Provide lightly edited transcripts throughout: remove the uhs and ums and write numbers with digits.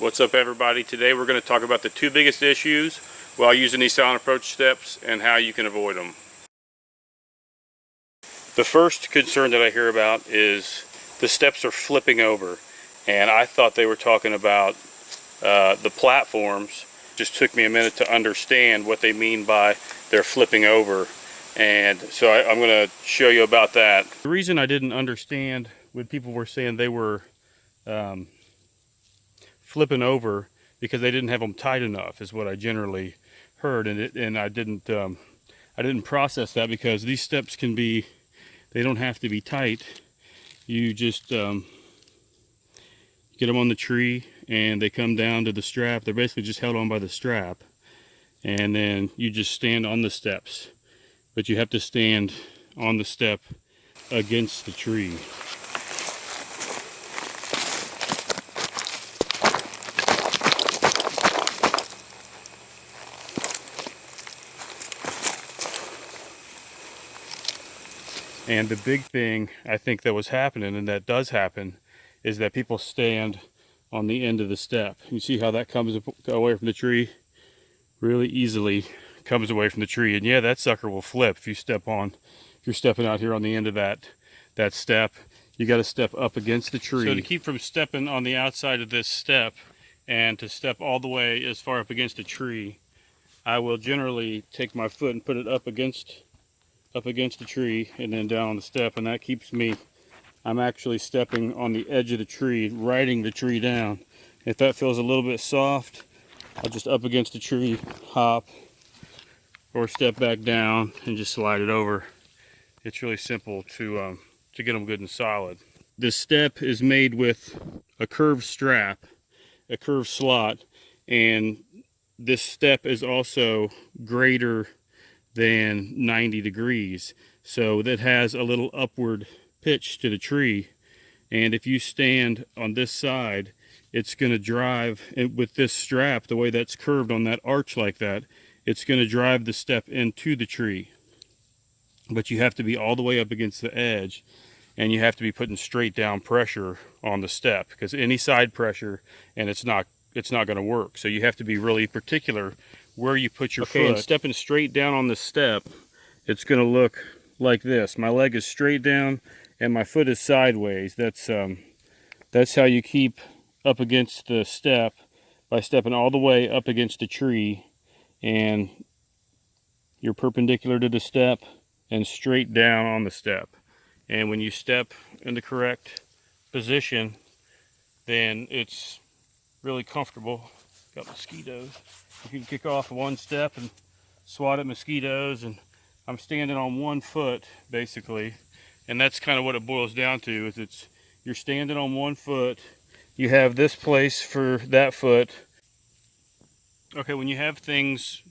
What's up, everybody? Today we're going to talk about the two biggest issues while using these silent approach steps and how you can avoid them. The first concern that I hear about is the steps are flipping over, and I thought they were talking about the platforms. It just took me a minute to understand what they mean by they're flipping over, and so I'm going to show you about that. The reason I didn't understand when people were saying they were flipping over because they didn't have them tight enough is what I generally heard, and I didn't process that, because these steps can be, they don't have to be tight. You just get them on the tree and they come down to the strap. They're basically just held on by the strap, and then you just stand on the steps, but you have to stand on the step against the tree. And the big thing I think that was happening, and that does happen, is that people stand on the end of the step. You see how that comes away from the tree? Really easily comes away from the tree. And yeah, that sucker will flip if you step on, if you're stepping out here on the end of that step. You got to step up against the tree. So to keep from stepping on the outside of this step and to step all the way as far up against the tree, I will generally take my foot and put it up against the tree and then down on the step, and that keeps me, I'm actually stepping on the edge of the tree, riding the tree down. If that feels a little bit soft, I'll just up against the tree, hop, or step back down and just slide it over. It's really simple to get them good and solid. This step is made with a curved strap, a curved slot, and this step is also greater than 90 degrees, so that has a little upward pitch to the tree, and if you stand on this side, it's going to drive with this strap, the way that's curved on that arch like that, it's going to drive the step into the tree. But you have to be all the way up against the edge, and you have to be putting straight down pressure on the step, because any side pressure and it's not going to work. So you have to be really particular where you put your foot. And stepping straight down on the step, it's going to look like this. My leg is straight down and my foot is sideways. That's how you keep up against the step, by stepping all the way up against the tree, and you're perpendicular to the step and straight down on the step. And when you step in the correct position, then it's really comfortable. Got mosquitoes. You can kick off one step and swat at mosquitoes, and I'm standing on one foot basically, and that's kind of what it boils down to, is you're standing on one foot, you have this place for that foot. Okay, when you have things,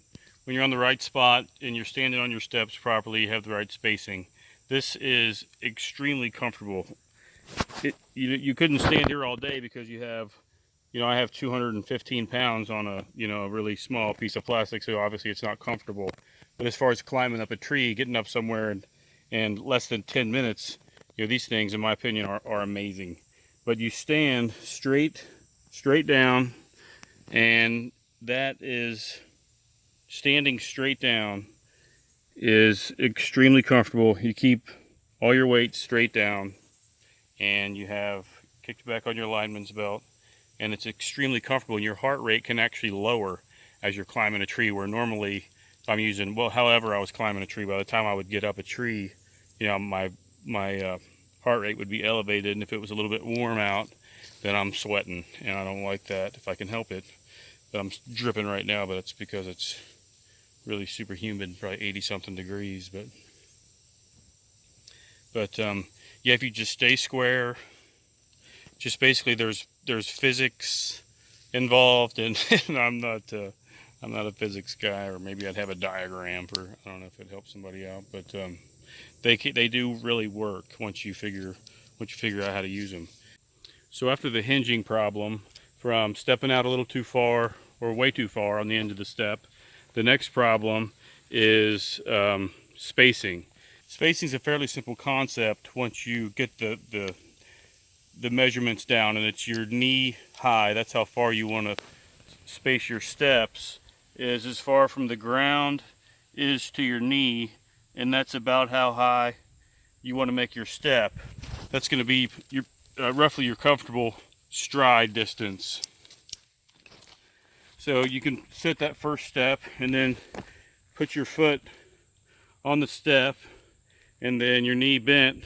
when you're on the right spot and you're standing on your steps properly, you have the right spacing, this is extremely comfortable. You couldn't stand here all day because you have, I have 215 pounds on a really small piece of plastic, so obviously it's not comfortable. But as far as climbing up a tree, getting up somewhere in less than 10 minutes, these things, in my opinion, are amazing. But you stand straight down, and that is, standing straight down is extremely comfortable. You keep all your weight straight down, and you have kicked back on your lineman's belt, and it's extremely comfortable, and your heart rate can actually lower as you're climbing a tree, where normally I'm using, however I was climbing a tree, by the time I would get up a tree, my heart rate would be elevated, and if it was a little bit warm out, then I'm sweating, and I don't like that if I can help it. But I'm dripping right now, but it's because it's really super humid, probably 80-something degrees. But yeah, if you just stay square, just basically there's physics involved, and I'm not a physics guy, or maybe I'd have a diagram for, I don't know if it helps somebody out, but they do really work once you figure out how to use them. So after the hinging problem from stepping out a little too far or way too far on the end of the step, the next problem is spacing. Spacing is a fairly simple concept once you get the the measurements down, and it's your knee high. That's how far you want to space your steps, is as far from the ground is to your knee, and that's about how high you want to make your step. That's going to be your roughly your comfortable stride distance. So you can set that first step and then put your foot on the step, and then your knee bent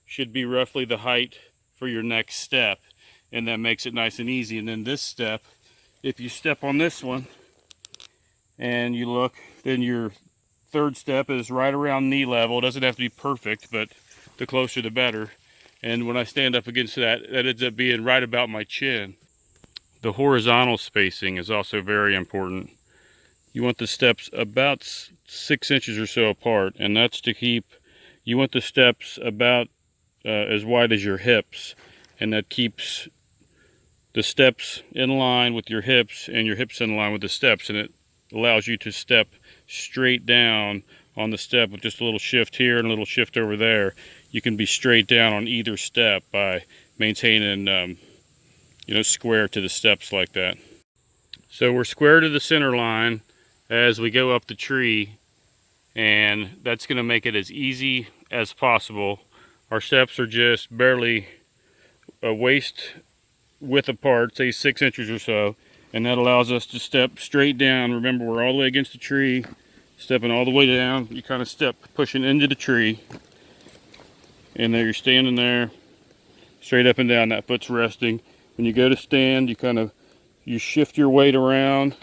should be roughly the height for your next step, and that makes it nice and easy. And then this step, if you step on this one and you look, then your third step is right around knee level. It doesn't have to be perfect, but the closer the better. And when I stand up against that, that ends up being right about my chin. The horizontal spacing is also very important. You want the steps about 6 inches or so apart, and that's to keep, you want the steps about as wide as your hips, and that keeps the steps in line with your hips and your hips in line with the steps, and it allows you to step straight down on the step with just a little shift here and a little shift over there. You can be straight down on either step by maintaining square to the steps like that. So we're square to the center line as we go up the tree, and that's going to make it as easy as possible. Our steps are just barely a waist width apart, say 6 inches or so, and that allows us to step straight down. Remember, we're all the way against the tree, stepping all the way down. You kind of step pushing into the tree, and there you're standing there straight up and down. That foot's resting. When you go to stand, you shift your weight around,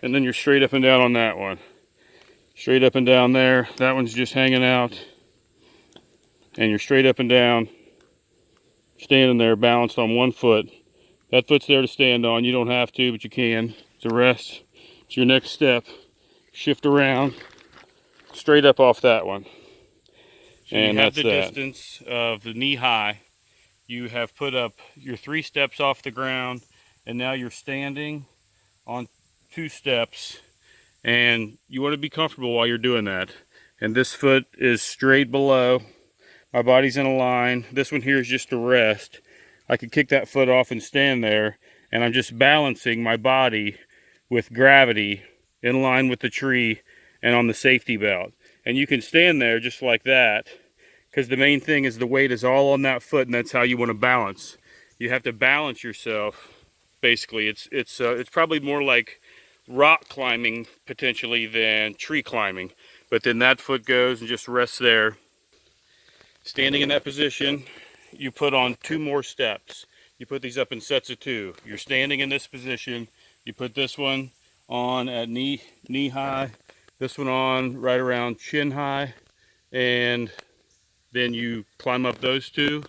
and then you're straight up and down on that one. Straight up and down there. That one's just hanging out, and you're straight up and down, standing there balanced on one foot. That foot's there to stand on. You don't have to, but you can. It's a rest. It's your next step. Shift around, straight up off that one. So and you have the distance of the knee high. You have put up your 3 steps off the ground, and now you're standing on 2 steps, and you want to be comfortable while you're doing that. And this foot is straight below. My body's in a line. This one here is just a rest. I could kick that foot off and stand there, and I'm just balancing my body with gravity in line with the tree and on the safety belt. And you can stand there just like that, because the main thing is the weight is all on that foot, and that's how you want to balance. You have to balance yourself. Basically, it's probably more like rock climbing potentially than tree climbing. But then that foot goes and just rests there. Standing in that position, you put on 2 more steps. You put these up in sets of 2. You're standing in this position. You put this one on at knee high, this one on right around chin high, and then you climb up those 2,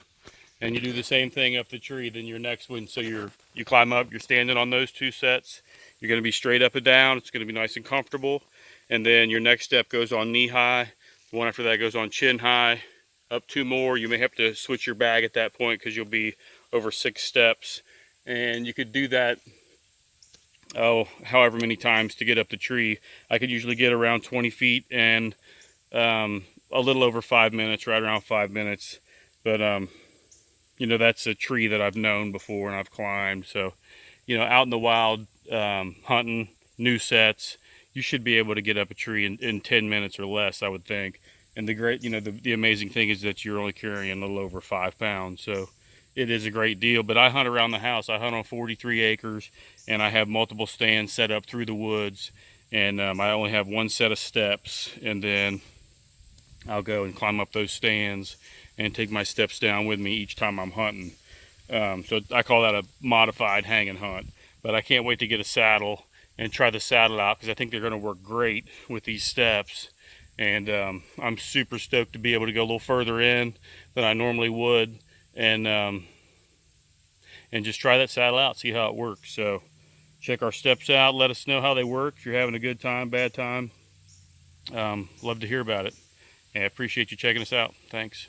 and you do the same thing up the tree. Then your next one, so you climb up, you're standing on those 2 sets. You're going to be straight up and down. It's going to be nice and comfortable. And then your next step goes on knee high. The one after that goes on chin high. Up 2 more. You may have to switch your bag at that point because you'll be over 6 steps. And you could do that, however many times to get up the tree. I could usually get around 20 feet and a little over 5 minutes, right around 5 minutes. But, that's a tree that I've known before and I've climbed. So, out in the wild, hunting, new sets, you should be able to get up a tree in 10 minutes or less, I would think. And the great, the amazing thing is that you're only carrying a little over 5 pounds. So it is a great deal. But I hunt around the house. I hunt on 43 acres, and I have multiple stands set up through the woods. And I only have 1 set of steps, and then I'll go and climb up those stands and take my steps down with me each time I'm hunting. So I call that a modified hang and hunt. But I can't wait to get a saddle and try the saddle out, because I think they're going to work great with these steps. And I'm super stoked to be able to go a little further in than I normally would, and just try that saddle out, see how it works. So check our steps out. Let us know how they work. If you're having a good time, bad time, love to hear about it. And I appreciate you checking us out. Thanks.